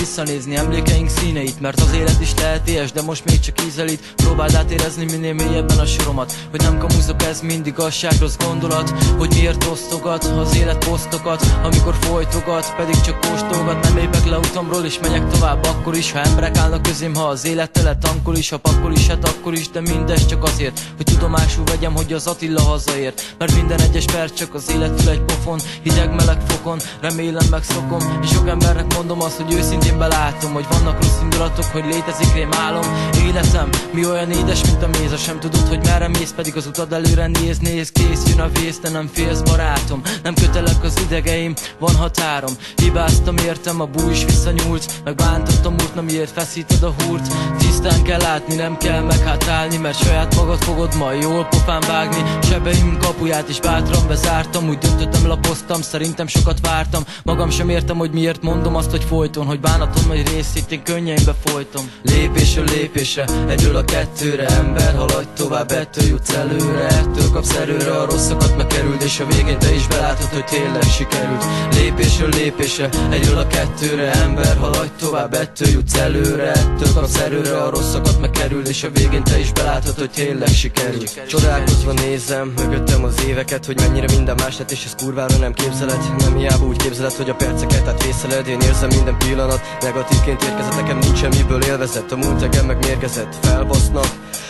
visszanézni emlékeink színeit, mert az élet is lehet éhes, de most még csak ízelít. Próbáld átérezni minél mélyebben a soromat, hogy nem kamuzok, ez mind igazság, rossz gondolat, hogy miért osztogat az élet posztokat, amikor folytogat, pedig csak kóstolgat. Nem lépek le utamról és megyek tovább akkor is, ha emberek állnak közém, ha az élet tele tankol is, ha pakkol is, hát akkor is, de mindez csak azért, hogy tudomásul vegyem, hogy az Attila hazaért. Mert minden egyes perc csak az életül egy pofon, hideg-meleg fokon, remélem megszokom. És sok embernek mondom azt, hogy őszintén belátom, hogy vannak rossz indulatok, hogy létezik rém álom. Életem, mi olyan édes, mint a méz, sem tudod, hogy merre mész, pedig az utad előre néz, kész jön a vész, te nem félsz barátom. Nem kötelek az idegeim, van határom. Hibáztam, értem, a bú is visszanyúlt, meg bántottam múlt, na miért feszíted a húrt. Tisztán kell látni, nem kell meghátálni, mert saját magad fogod majd jól pofán vágni. Sebeim kapuját is bátran bezártam, úgy döntöttem, lapoztam, szerintem sokat vártam. Magam sem értem, hogy miért mondom azt, hogy folyton, hogy bánatom nagy részét én könnyeimbe folytom. Lépésről lépésre, egyről a kettőre, ember haladj tovább, ettől jutsz előre, ettől kapsz erőre, a rosszakat megkerüld, és a végén te is belátod, hogy tényleg sikerült. Lépésről lépésre, egyről a kettőre, ember haladj tovább, ettől jutsz előre, ettől kapsz erőre, a rosszakat megkerüld, és a végén te is belátod, hogy tényleg sikerült. Csodálkozva nézem mögöttem az éveket, hogy mennyire minden más lett, és ez kurvára nem képzeled. Nem hiába úgy képzeled, hogy a perceket átvészeled. Én érzem minden pillanat, negatívként érkezett, nekem nincs semmiből élvezett. A múlt engem meg mérgezett, felbasznak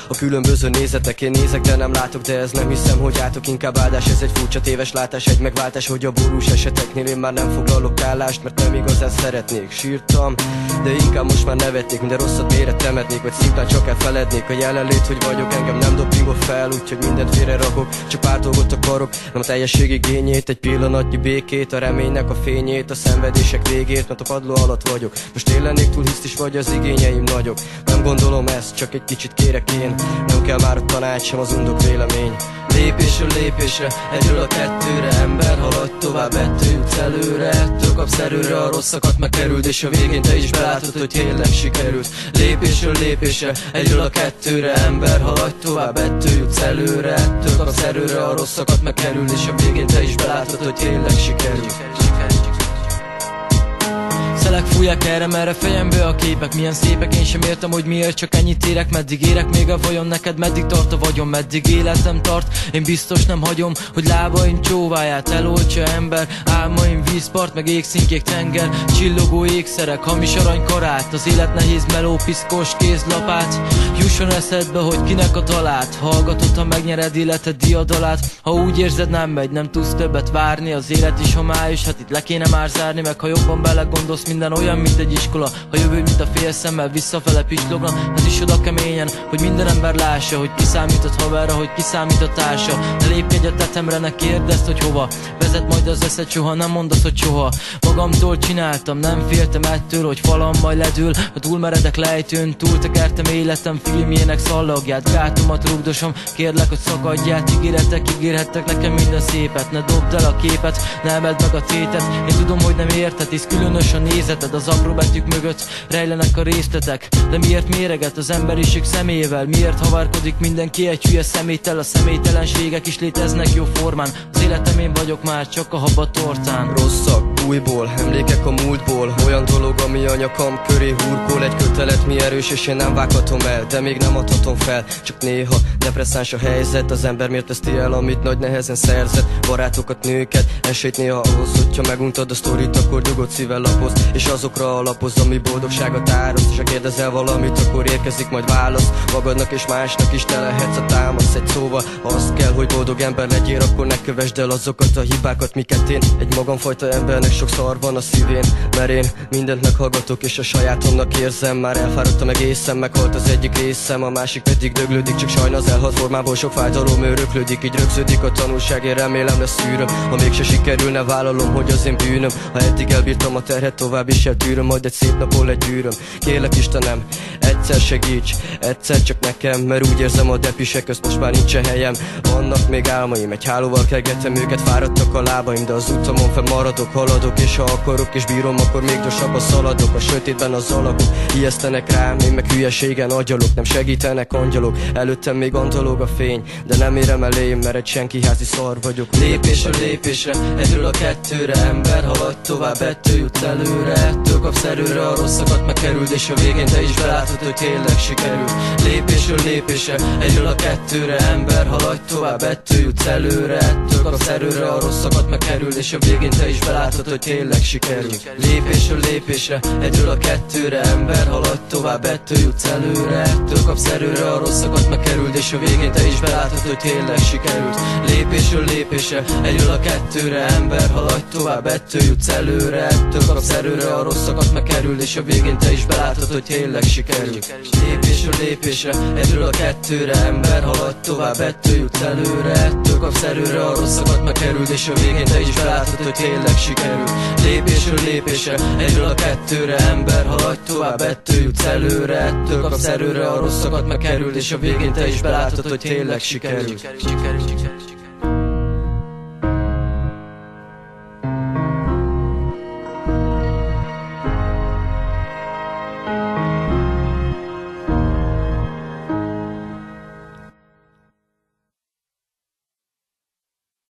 a különböző nézetek. Én nézek, de nem látok, de ez nem hiszem, hogy átok, inkább áldás. Ez egy furcsa téves látás, egy megváltás, hogy a borús eseteknél én már nem foglalok állást, mert nem igazán szeretnék. Sírtam, de inkább most már nevetnék, minden rosszat mélyre temetnék, vagy szimplán csak elfelednék. A jelenlét, hogy vagyok, engem nem dopingol fel, úgyhogy mindent félre rakok, csak pár dolgot akarok, nem a teljesség igényét, egy pillanatnyi békét, a reménynek a fényét, a szenvedések végét, mert a padló alatt vagyok. Most én lennék túl hisztis, vagy az igényeim nagyok. Nem gondolom ezt, csak egy kicsit kérek én, nem kell már a tanács, sem az undok vélemény. Lépésről lépésre, egyről a kettőre, ember haladj tovább, ettől jutsz előre, ettől kapsz erőre, a rosszakat megkerüld, és a végén te is belátod, hogy tényleg sikerült. Lépésről lépésre, egyről a kettőre, ember haladj tovább, ettől jutsz előre, ettől kapsz erőre, a rosszakat megkerüld, és a végén te is belátod, hogy tényleg sikerült. Szelek fújják erre-merre fejembe a képek, milyen szépek, én sem értem, hogy miért csak ennyit érek. Meddig érek még a vajon, neked meddig tart a vagyon, meddig életem tart, én biztos nem hagyom, hogy lábaim csóváját eloltsa ember. Álmaim vízpart, meg égszínkék tenger, csillogó ékszerek, hamis aranykarát, az élet nehéz meló, piszkos kézlapát. Jusson eszedbe, hogy kinek a dalát hallgatod, ha megnyered életed diadalát. Ha úgy érzed, nem megy, nem tudsz többet várni, az élet is homályos, hát itt le kéne már zárni. Meg ha jobban belegondolsz, minden olyan, mint egy iskola, ha jövő, mint a fél szemmel visszafele pislogna. Hát is oda keményen, hogy minden ember lássa, hogy kiszámított haverra, hogy kiszámított társa. Ne lépj a tetemre, ne kérdezd, hogy hova vezet majd az eszed, soha nem mondod, hogy soha. Magamtól csináltam, nem féltem ettől, hogy falam majd ledől. Ha túlmeredek lejtőn, túltekertem életem filmjének szallagját, gátomat rugdosom, kérlek, hogy szakadját. Ígérhettek nekem minden szépet, ne dobd el a képet, ne emeld meg a tétet. Én tudom, hogy nem érted, hisz különös a nézeted, az apró betűk mögött rejlenek a részletek. De miért méreget az emberiség szemével? Miért havarkodik mindenki egy hülye szeméttel? A személytelenségek is léteznek jó formán, az életem én vagyok már csak a hab a tortán. Rosszak újból, emlékek a múltból, olyan dolog, ami a nyakam köré hurkol. Egy kötelet mi erős, és én nem vághatom el, de még nem adhatom fel. Csak néha depresszáns a helyzet, az ember miért veszti el, amit nagy nehezen szerzett. Barátokat, nőket, esélyt néha ahhoz, hogyha meguntad a sztorit, akkor nyugodt szívvel lapoz, és azokra alapoz, ami boldogságot áraszt. És ha kérdezel valamit, akkor érkezik majd válasz. Magadnak és másnak is te lehetsz a támasz. Egy szóval, ha azt kell, hogy boldog ember legyél, akkor ne kövesd el azokat a hibákat, miket én. Egy magamfajta embernek sok szar van a szívén, mert én mindent meghallgatok, és a sajátomnak érzem. Már elfáradtam egészen, meghalt az egyik részem, a másik pedig döglődik, csak sajna az elhalt formából sok fájdalom öröklődik. Így rögződik a tanulság, én remélem lesz szűröm. Ha mégse sikerülne, vállalom, hogy az én bűnöm. Ha eddig elbírtam a terhet, tovább is eltűröm, majd egy szép napon legyűröm. Kérlek Istenem, egyszer segíts, egyszer csak nekem, mert úgy érzem, a depisek közt most már nincs helyem. Vannak még álmaim, egy hálóval kergetem Követem őket, fáradtak a lábaim, de az utamon fennmaradok, haladok. És ha akarok és bírom, akkor még gyorsabban szaladok. A sötétben az alakok ijesztenek rám, én meg hülyeségen agyalok. Nem segítenek angyalok, előttem még antolog a fény, de nem érem elém, mert egy senkiházi szar vagyok. Lépésről lépésre, egyről a kettőre, ember haladj tovább, ettől jut előre. Ettől kapsz erőre, a rosszakat megkerüld, és a végén te is belátod, hogy tényleg sikerül. Lépésről lépésre, egyről a kettőre, ember haladj tovább, ettől jutsz előre. Ettől kapsz erőre, a rosszakat megkerüld, és a végén te is belátod, hogy tényleg sikerül. Lépésről lépésre, egyről a kettőre, ember haladj tovább, ettől jutsz előre. Ettől kapsz erőre, a rosszakat megkerüld, és a végén te is belátod, hogy tényleg sikerült. Lépésről lépésre, egyről a kettőre, ember haladj tovább, ettől jutsz előre. Ettől kapsz erőre, a rosszakat megkerüld, és a végén te is belátod, hogy tényleg sikerült. Lépésről lépésre, egyről a kettőre, ember haladj tovább, ettől jutsz előre. Ettől kapsz erőre, a rosszakat megkerüld, és a végén te is belátod, hogy tényleg sikerült. Lépésről lépésre, egyről a kettőre, ember haladj tovább, ettől jutsz előre. Ettől kapsz erőre, a rosszakat megkerüld, és a végén te is belátod, hogy tényleg sikerült.